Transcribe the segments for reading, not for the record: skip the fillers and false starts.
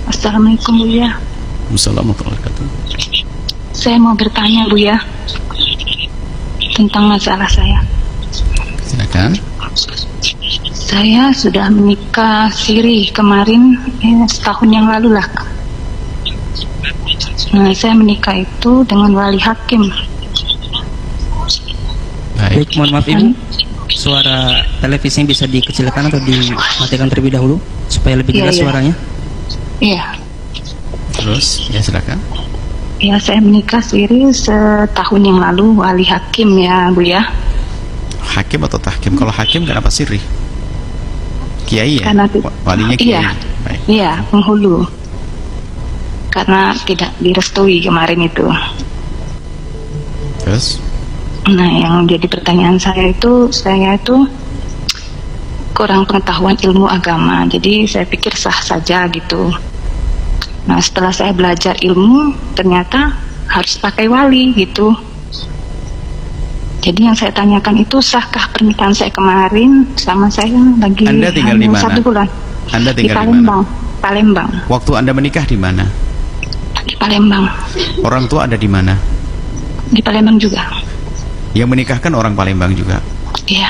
Assalamualaikum Buya. Assalamualaikum warahmatullahi wabarakatuh. Saya mau bertanya Buya tentang masalah saya. Silakan. Saya sudah menikah siri kemarin, setahun yang lalu lah. Nah, saya menikah itu dengan wali hakim. Baik, mohon maaf Ibu, suara televisi bisa dikecilkan atau dimatikan terlebih dahulu supaya lebih jelas suaranya. Iya. Terus, ya silakan. Ya, saya menikah siri setahun yang lalu, wali hakim ya Bu ya. Hakim atau tahkim? Kalau hakim kenapa sirri? Kiai ya? Karena Walinya kiai. iya, Baik. iya, penghulu. Karena tidak direstui kemarin itu. Terus? Nah, yang jadi pertanyaan saya itu kurang pengetahuan ilmu agama. Jadi saya pikir sah saja gitu. Nah, setelah saya belajar ilmu, ternyata harus pakai wali gitu. Jadi yang saya tanyakan itu sahkah pernikahan saya kemarin sama saya lagi Anda tinggal di mana? 1 bulan. Anda Di tinggal di Palembang. mana? Palembang. Waktu Anda menikah di mana? Di Palembang. Orang tua ada di mana? Di Palembang juga. Yang menikahkan orang Palembang juga. Iya.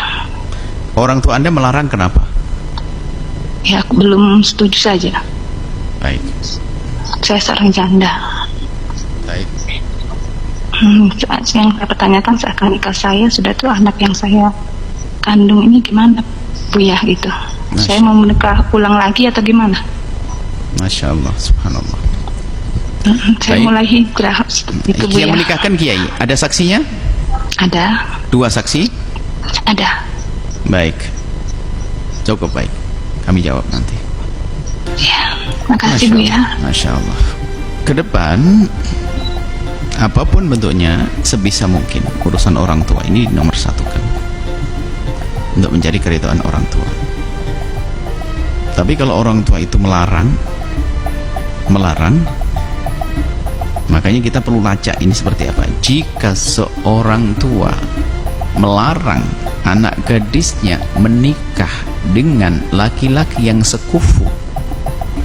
Orang tua Anda melarang kenapa? Ya, aku belum setuju saja. Baik. Saya seorang janda. Baik. Yang saya pertanyakan seakan nikah saya sudah tuh anak yang saya kandung ini gimana Bu ya gitu. Saya mau menikah ulang lagi atau gimana? Masya Allah, subhanallah. Saya Baik. mulai hijrah itu Bu Yang ya. menikahkan kiai, ada saksinya? Ada, 2 saksi? ada. Baik. Cukup baik. Kami jawab nanti. Ya, makasih Bu ya. Masya Allah. Ke depan, apapun bentuknya, sebisa mungkin urusan orang tua ini nomor 1 kan, untuk mencari keridhaan orang tua. Tapi kalau orang tua itu melarang, makanya kita perlu lacak ini seperti apa. Jika seorang tua melarang anak gadisnya menikah dengan laki-laki yang sekufu,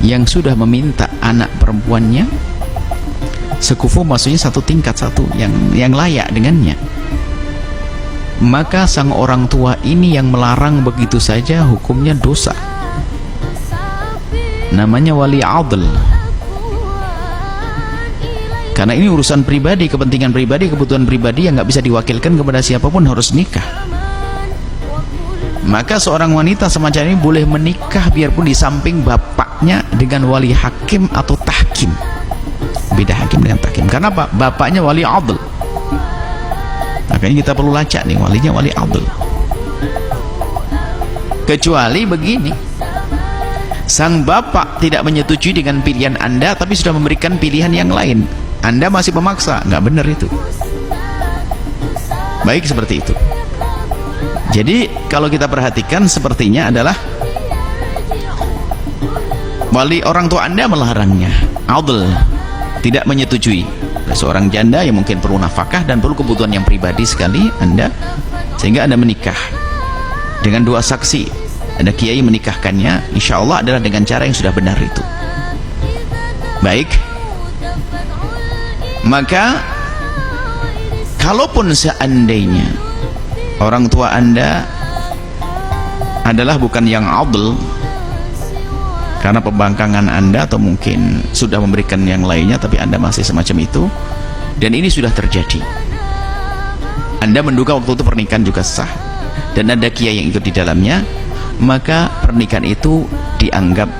yang sudah meminta anak perempuannya, sekufu maksudnya satu tingkat, satu yang layak dengannya, maka sang orang tua ini yang melarang begitu saja hukumnya dosa. Namanya wali adl. Karena ini urusan pribadi, kepentingan pribadi, kebutuhan pribadi yang nggak bisa diwakilkan kepada siapapun, harus nikah. Maka seorang wanita semacam ini boleh menikah biarpun di samping bapaknya dengan wali hakim atau tahkim. Beda hakim dengan tahkim. Karena apa? Bapaknya wali adl. Makanya kita perlu lacak nih, walinya wali adl. Kecuali begini, sang bapak tidak menyetujui dengan pilihan Anda tapi sudah memberikan pilihan yang lain, Anda masih memaksa, nggak benar itu. Baik, seperti itu. Jadi kalau kita perhatikan, sepertinya adalah wali orang tua Anda melarangnya, adl, tidak menyetujui. Seorang janda yang mungkin perlu nafkah dan perlu kebutuhan yang pribadi sekali Anda, sehingga Anda menikah dengan 2 saksi. Ada kiai menikahkannya, insya Allah adalah dengan cara yang sudah benar itu. Baik. Maka kalaupun seandainya orang tua Anda adalah bukan yang adil, karena pembangkangan Anda atau mungkin sudah memberikan yang lainnya tapi Anda masih semacam itu, dan ini sudah terjadi, Anda menduga waktu itu pernikahan juga sah dan ada kiai yang ikut di dalamnya, maka pernikahan itu dianggap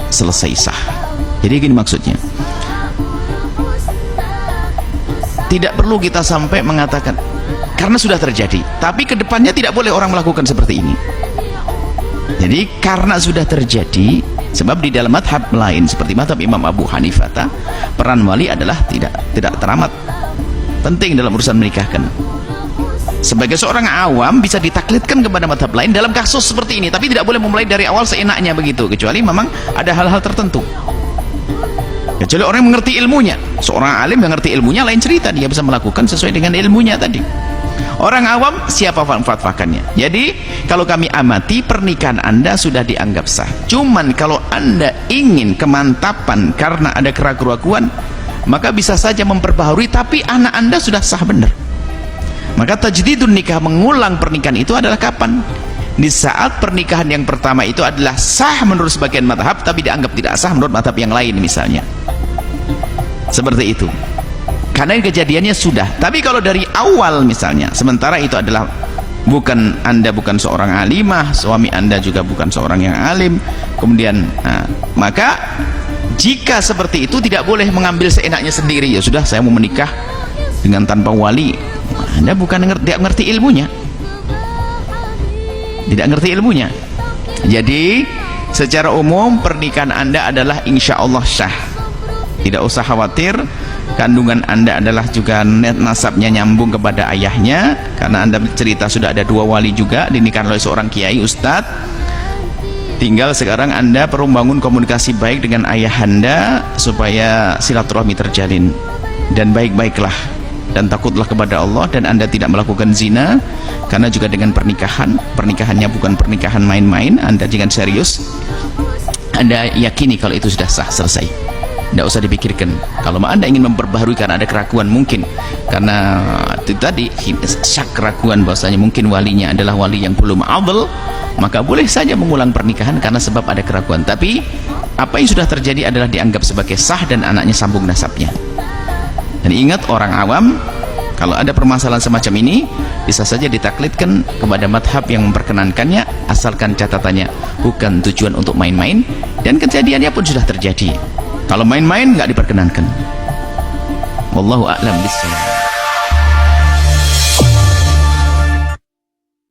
selesai sah. Jadi gini maksudnya, tidak perlu kita sampai mengatakan karena sudah terjadi, tapi kedepannya tidak boleh orang melakukan seperti ini. Jadi karena sudah terjadi, sebab di dalam madhab lain seperti madhab Imam Abu Hanifah, peran wali adalah tidak teramat penting dalam urusan menikahkan. Sebagai seorang awam bisa ditaklidkan kepada madhab lain dalam kasus seperti ini, tapi tidak boleh memulai dari awal seenaknya begitu, kecuali memang ada hal-hal tertentu. Kecuali orang yang mengerti ilmunya. Seorang alim yang mengerti ilmunya lain cerita, dia bisa melakukan sesuai dengan ilmunya tadi. Orang awam siapa fatwakannya? Jadi kalau kami amati, pernikahan Anda sudah dianggap sah. Cuman kalau Anda ingin kemantapan karena ada keraguan, maka bisa saja memperbaharui, tapi anak Anda sudah sah benar. Maka tajdidun nikah, mengulang pernikahan itu adalah kapan? Di saat pernikahan yang pertama itu adalah sah menurut sebagian madhab, tapi dianggap tidak sah menurut madhab yang lain misalnya. Seperti itu. Karena kejadiannya sudah. Tapi kalau dari awal misalnya, sementara itu adalah Anda bukan seorang alimah, suami Anda juga bukan seorang yang alim, kemudian maka jika seperti itu tidak boleh mengambil seenaknya sendiri. Ya sudah, saya mau menikah dengan tanpa wali. Anda bukan tidak ngerti ilmunya, tidak ngerti ilmunya. Jadi secara umum pernikahan Anda adalah insya Allah sah. Tidak usah khawatir, kandungan Anda adalah juga nasabnya nyambung kepada ayahnya, karena Anda cerita sudah ada 2 wali juga dinikahkan oleh seorang kiai ustadz. Tinggal sekarang Anda perlu membangun komunikasi baik dengan ayah Anda supaya silaturahmi terjalin, dan baik-baiklah dan takutlah kepada Allah, dan Anda tidak melakukan zina. Karena juga dengan pernikahannya bukan pernikahan main-main. Anda jangan serius, Anda yakini kalau itu sudah sah, selesai. Tidak usah dipikirkan. Kalau Anda ingin memperbaharui karena ada keraguan, mungkin karena itu tadi syak keraguan bahwasanya mungkin walinya adalah wali yang belum adil, maka boleh saja mengulang pernikahan karena sebab ada keraguan. Tapi apa yang sudah terjadi adalah dianggap sebagai sah dan anaknya sambung nasabnya. Dan ingat, orang awam kalau ada permasalahan semacam ini bisa saja ditaklidkan kepada madhab yang memperkenankannya, asalkan catatannya bukan tujuan untuk main-main, dan kejadiannya pun sudah terjadi. Kalau main-main nggak diperkenankan. Wallahu a'lam bishawab.